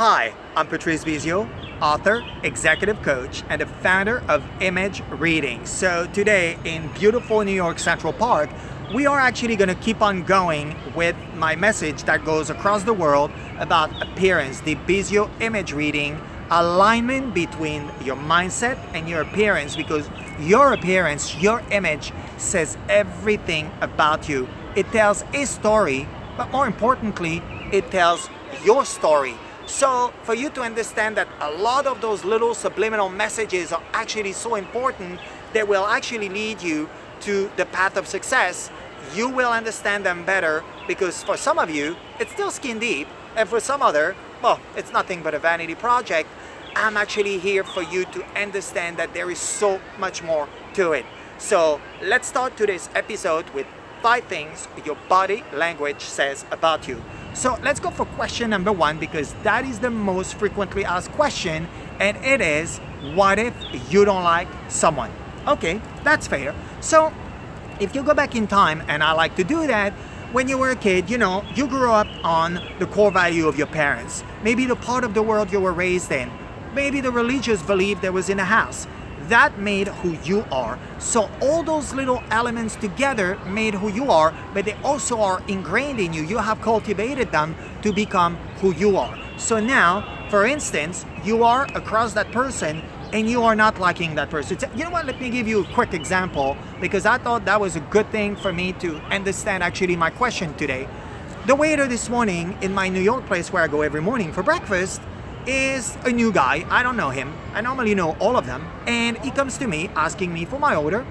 Hi, I'm Patrice Bisiot, author, executive coach, and the founder of Image Reading. So today in beautiful New York Central Park, we are actually going to keep on going with my message that goes across the world about appearance, the Bisiot Image Reading, alignment between your mindset and your appearance, because your appearance, your image says everything about you. It tells a story, but more importantly, it tells your story. So for you to understand that a lot of those little subliminal messages are actually so important, that will actually lead you to the path of success, you will understand them better, because for some of you, it's still skin deep, and for some other, well, it's nothing but a vanity project. I'm actually here for you to understand that there is so much more to it. So let's start today's episode with 5 things your body language says about you. So let's go for question number 1, because that is the most frequently asked question, and it is, what if you don't like someone? Okay, that's fair. So if you go back in time, and I like to do that, when you were a kid, you grew up on the core value of your parents, maybe the part of the world you were raised in, maybe the religious belief that was in the house. That made who you are. So all those little elements together made who you are, but they also are ingrained in you. You have cultivated them to become who you are. So now, for instance, you are across that person and you are not liking that person. You know what, let me give you a quick example, because I thought that was a good thing for me to understand actually my question today. The waiter this morning in my New York place where I go every morning for breakfast is a new guy. I don't know him. I normally know all of them. And he comes to me asking me for my order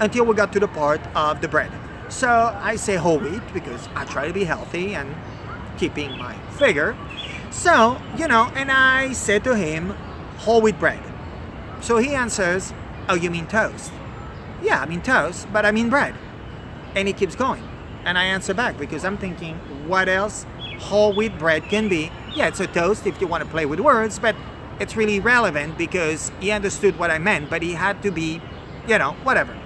until we got to the part of the bread. So I say whole wheat because I try to be healthy and keeping my figure. So, and I said to him, whole wheat bread. So he answers, oh, you mean toast? Yeah, I mean toast, but I mean bread. And he keeps going. And I answer back because I'm thinking, what else whole wheat bread can be? Yeah, it's a toast if you want to play with words, but it's really relevant because he understood what I meant, but he had to be, whatever.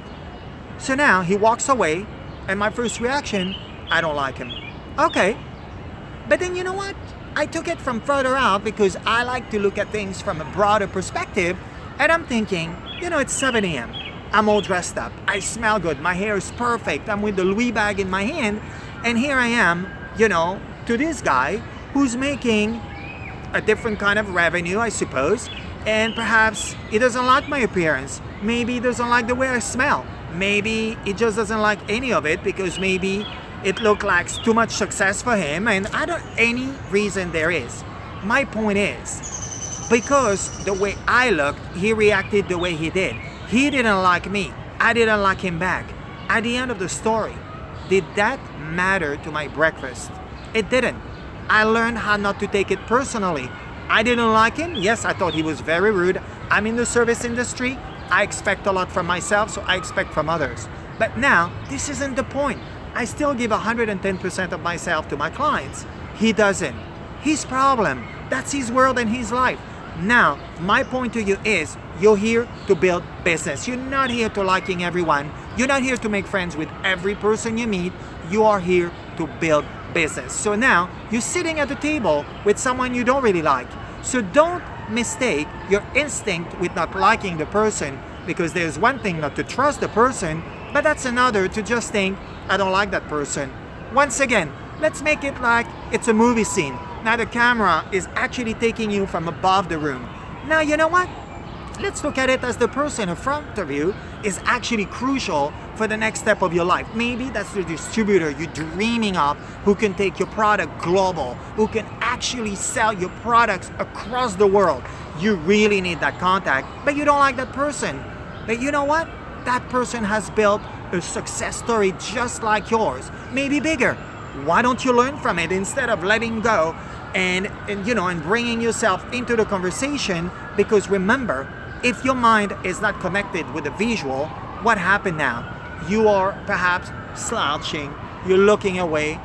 So now he walks away, and my first reaction, I don't like him. Okay. But then you know what? I took it from further out because I like to look at things from a broader perspective, and I'm thinking, it's 7 a.m. I'm all dressed up. I smell good. My hair is perfect. I'm with the Louis bag in my hand, and here I am, to this guy who's making a different kind of revenue, I suppose, and perhaps he doesn't like my appearance. Maybe he doesn't like the way I smell. Maybe he just doesn't like any of it because maybe it looked like too much success for him, and any reason there is. My point is, because the way I looked, he reacted the way he did. He didn't like me. I didn't like him back. At the end of the story, did that matter to my breakfast? It didn't. I learned how not to take it personally. I didn't like him. Yes, I thought he was very rude. I'm in the service industry. I expect a lot from myself, so I expect from others. But now, this isn't the point. I still give 110% of myself to my clients. He doesn't. His problem. That's his world and his life. Now, my point to you is, you're here to build business. You're not here to liking everyone. You're not here to make friends with every person you meet. You are here to build business. So now you're sitting at the table with someone you don't really like. So don't mistake your instinct with not liking the person, because there's one thing not to trust the person, but that's another to just think, I don't like that person. Once again, let's make it like it's a movie scene. Now the camera is actually taking you from above the room. Now you know what? Let's look at it as the person in front of you is actually crucial for the next step of your life. Maybe that's the distributor you're dreaming of, who can take your product global, who can actually sell your products across the world. You really need that contact, but you don't like that person. But you know what? That person has built a success story just like yours, maybe bigger. Why don't you learn from it instead of letting go and bringing yourself into the conversation? Because remember, if your mind is not connected with the visual, what happened now? You are perhaps slouching, you're looking away.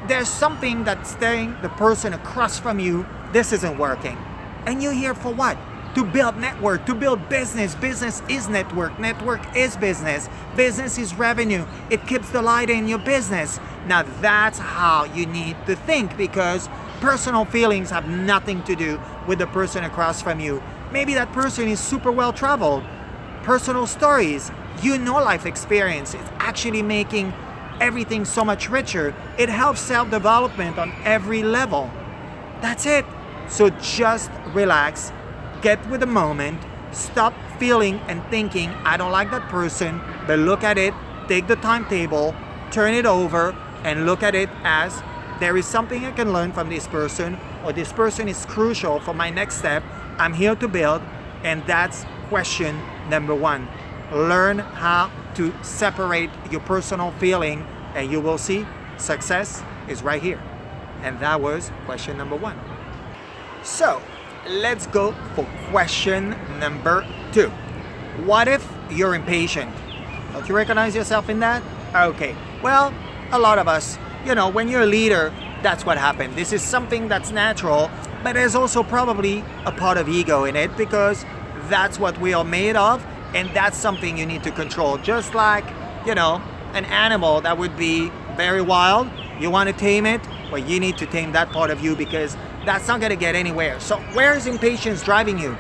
There's something that's telling the person across from you, this isn't working. And you're here for what? To build network, to build business. Business is network. Network is business. Business is revenue. It keeps the light in your business. Now that's how you need to think, because Personal feelings have nothing to do with the person across from you. Maybe that person is super well traveled. Personal stories, life experience is actually making everything so much richer. It helps self-development on every level. That's it. So just relax, get with the moment, stop feeling and thinking, I don't like that person, but look at it, take the timetable, turn it over, and look at it as there is something I can learn from this person, or this person is crucial for my next step. I'm here to build, and that's question number 1. Learn how to separate your personal feeling, and you will see success is right here. And that was question number 1. So let's go for question number 2. What if you're impatient? Don't you recognize yourself in that? Okay, well, a lot of us, when you're a leader, that's what happened. This is something that's natural, but there's also probably a part of ego in it, because that's what we are made of, and that's something you need to control. Just like, an animal that would be very wild, you want to tame it, well, you need to tame that part of you, because that's not going to get anywhere. So where is impatience driving you?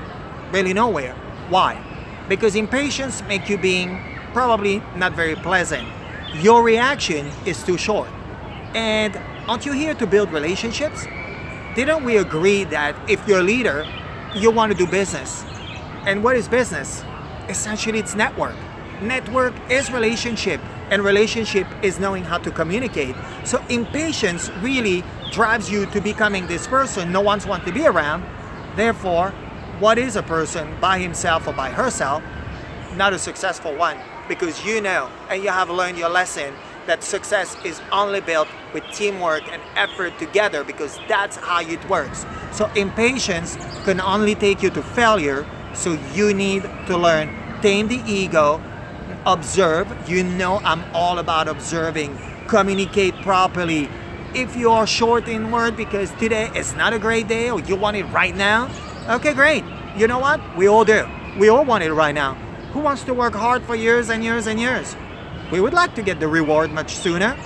Really nowhere. Why? Because impatience makes you being probably not very pleasant. Your reaction is too short. And aren't you here to build relationships? Didn't we agree that if you're a leader, you want to do business? And what is business? Essentially, it's network. Network is relationship, and relationship is knowing how to communicate. So impatience really drives you to becoming this person no one's want to be around. Therefore, what is a person by himself or by herself? Not a successful one, because and you have learned your lesson that success is only built with teamwork and effort together, because that's how it works. So impatience can only take you to failure. So you need to learn, tame the ego, observe. I'm all about observing, communicate properly. If you are short in word because today is not a great day, or you want it right now, okay, great. You know what? We all do. We all want it right now. Who wants to work hard for years and years and years? We would like to get the reward much sooner.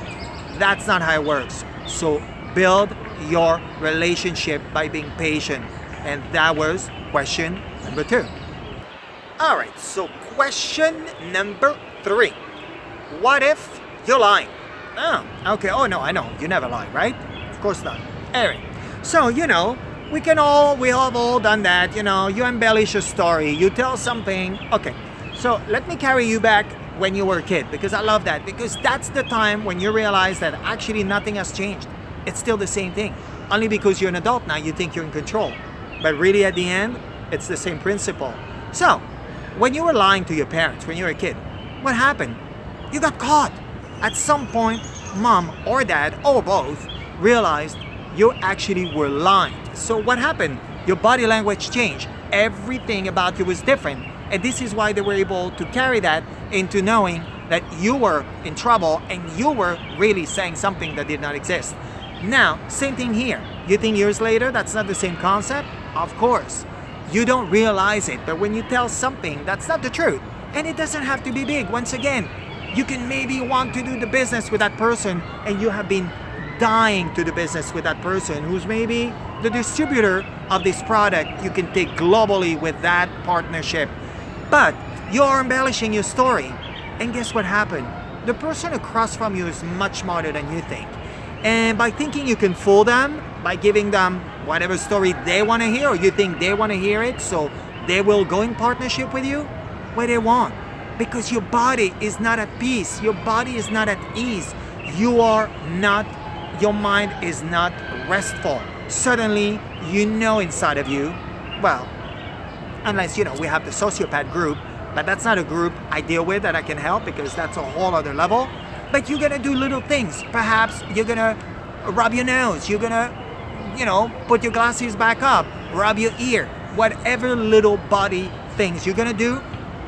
That's not how it works. So build your relationship by being patient. And that was question number 2. All right, so question number 3. What if you're lying? Oh, okay. Oh, no, I know. You never lie, right? Of course not. Anyway, so, we have all done that. You embellish a story. You tell something. Okay, so let me carry you back when you were a kid, because I love that, because that's the time when you realize that actually nothing has changed. It's still the same thing. Only because you're an adult now, you think you're in control. But really at the end, it's the same principle. So, when you were lying to your parents when you were a kid, what happened? You got caught. At some point, mom or dad or both realized you actually were lying. So what happened? Your body language changed. Everything about you was different. And this is why they were able to carry that into knowing that you were in trouble and you were really saying something that did not exist. Now, same thing here. You think years later that's not the same concept? Of course. You don't realize it, but when you tell something that's not the truth, and it doesn't have to be big, once again, you can maybe want to do the business with that person, and you have been dying to do business with that person who's maybe the distributor of this product you can take globally with that partnership. But you're embellishing your story. And guess what happened? The person across from you is much smarter than you think. And by thinking you can fool them, by giving them whatever story they want to hear, or you think they want to hear it, so they will go in partnership with you, well, they won't. Because your body is not at peace. Your body is not at ease. Your mind is not restful. Suddenly, inside of you, well, unless, we have the sociopath group, but that's not a group I deal with that I can help, because that's a whole other level. But you're going to do little things. Perhaps you're going to rub your nose. You're going to, put your glasses back up, rub your ear. Whatever little body things you're going to do,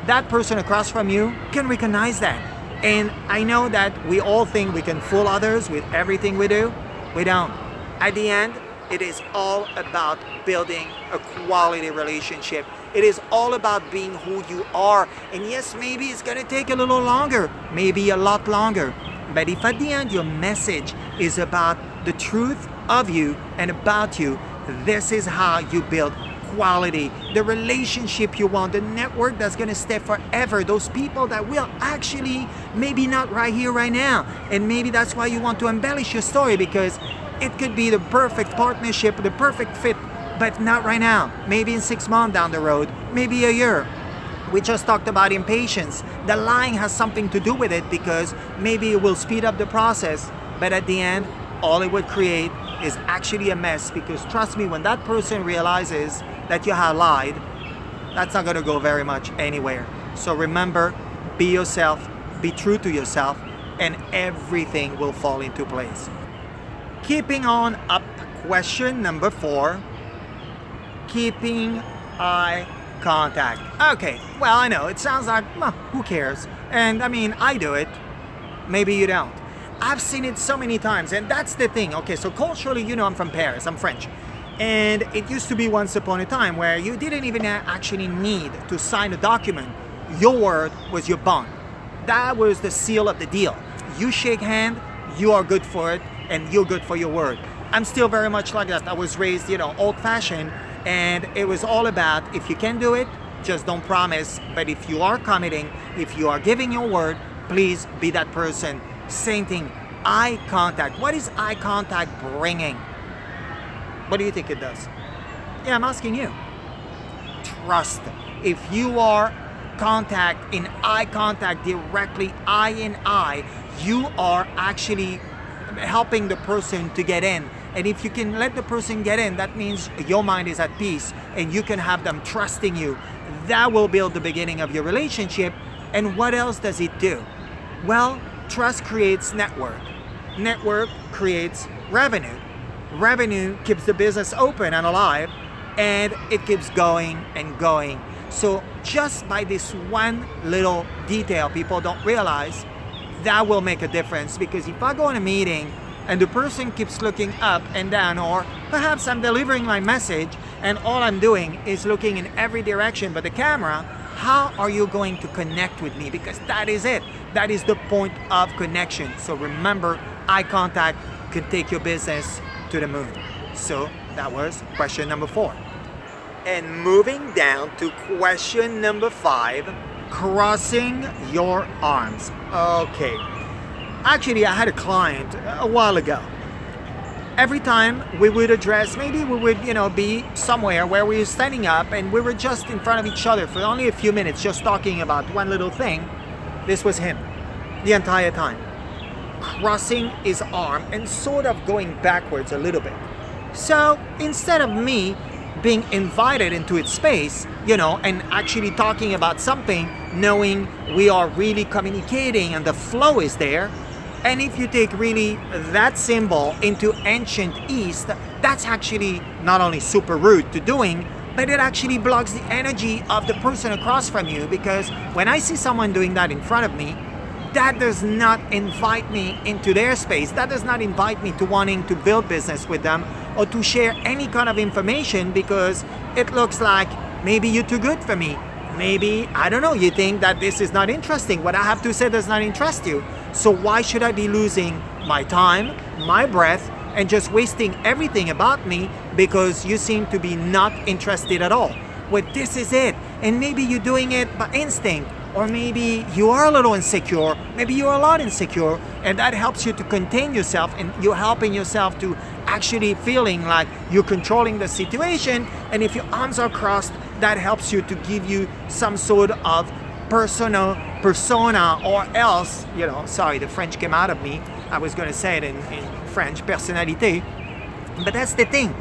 that person across from you can recognize that. And I know that we all think we can fool others with everything we do. We don't. At the end, it is all about building a quality relationship. It is all about being who you are. And yes, maybe it's going to take a little longer, maybe a lot longer. But if at the end your message is about the truth of you and about you. This is how you build quality, the relationship you want, the network that's going to stay forever, those people that will actually maybe not right here, right now. And maybe that's why you want to embellish your story, because it could be the perfect partnership, the perfect fit, but not right now. Maybe in 6 months down the road, maybe a year. We just talked about impatience. The lying has something to do with it, because maybe it will speed up the process, but at the end, all it would create is actually a mess. Because trust me, when that person realizes that you have lied, that's not going to go very much anywhere. So remember, be yourself, be true to yourself, and everything will fall into place. Keeping on up, question number 4, keeping eye contact. Okay, well, I know it sounds like, well, who cares? And I mean, I do it. Maybe you don't. I've seen it so many times, and that's the thing. Okay, so culturally, you know, I'm from Paris, I'm French. And it used to be once upon a time where you didn't even actually need to sign a document. Your word was your bond. That was the seal of the deal. You shake hand, you are good for it, and you're good for your word. I'm still very much like that. I was raised, you know, old-fashioned, and it was all about, if you can do it, just don't promise. But if you are committing, if you are giving your word, please be that person. Same thing, eye contact. What is eye contact bringing? What do you think it does? Yeah, I'm asking you. Trust. If you are in eye contact directly, eye in eye, you are actually helping the person to get in. And if you can let the person get in, that means your mind is at peace and you can have them trusting you. That will build the beginning of your relationship. And what else does it do? Well, trust creates network. Network creates revenue. Revenue keeps the business open and alive, and it keeps going and going. So just by this one little detail people don't realize, that will make a difference. Because if I go in a meeting and the person keeps looking up and down, or perhaps I'm delivering my message and all I'm doing is looking in every direction but the camera, how are you going to connect with me? Because that is it. That is the point of connection. So remember, eye contact could take your business to the moon. So that was question number 4. And moving down to question number 5, crossing your arms. Okay. Actually, I had a client a while ago. Every time we would address, maybe we would, be somewhere where we were standing up and we were just in front of each other for only a few minutes, just talking about one little thing. This was him the entire time, crossing his arm and sort of going backwards a little bit. So instead of me being invited into its space, and actually talking about something, knowing we are really communicating and the flow is there. And if you take really that symbol into ancient East, that's actually not only super rude to doing, but it actually blocks the energy of the person across from you. Because when I see someone doing that in front of me, that does not invite me into their space. That does not invite me to wanting to build business with them or to share any kind of information, because it looks like maybe you're too good for me. Maybe, I don't know, you think that this is not interesting. What I have to say does not interest you. So why should I be losing my time, my breath, and just wasting everything about me because you seem to be not interested at all? Well, this is it. And maybe you're doing it by instinct, or maybe you are a little insecure, maybe you're a lot insecure, and that helps you to contain yourself, and you're helping yourself to actually feeling like you're controlling the situation. And if your arms are crossed, that helps you to give you some sort of persona, or else, sorry, the French came out of me. I was going to say it in French, personnalité. But that's the thing.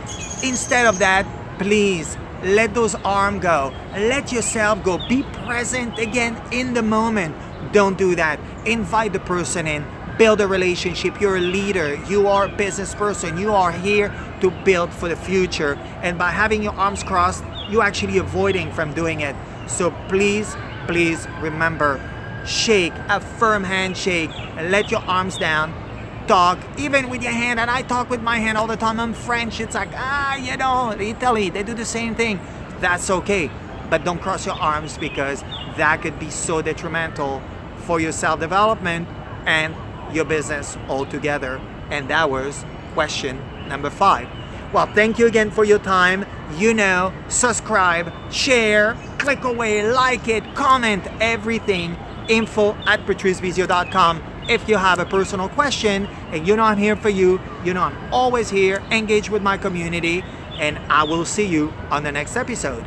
Instead of that, please let those arms go. Let yourself go. Be present again in the moment. Don't do that. Invite the person in. Build a relationship. You're a leader. You are a business person. You are here to build for the future. And by having your arms crossed, you're actually avoiding from doing it. So please remember, shake, a firm handshake. Let your arms down. Talk, even with your hand. And I talk with my hand all the time. I'm French. It's like, Italy, they do the same thing. That's okay. But don't cross your arms, because that could be so detrimental for your self-development and your business altogether. And that was question number 5. Well, thank you again for your time. Subscribe, share, click away, like it, comment, everything. info@patricebisiot.com. If you have a personal question and I'm here for you, I'm always here. Engage with my community, and I will see you on the next episode.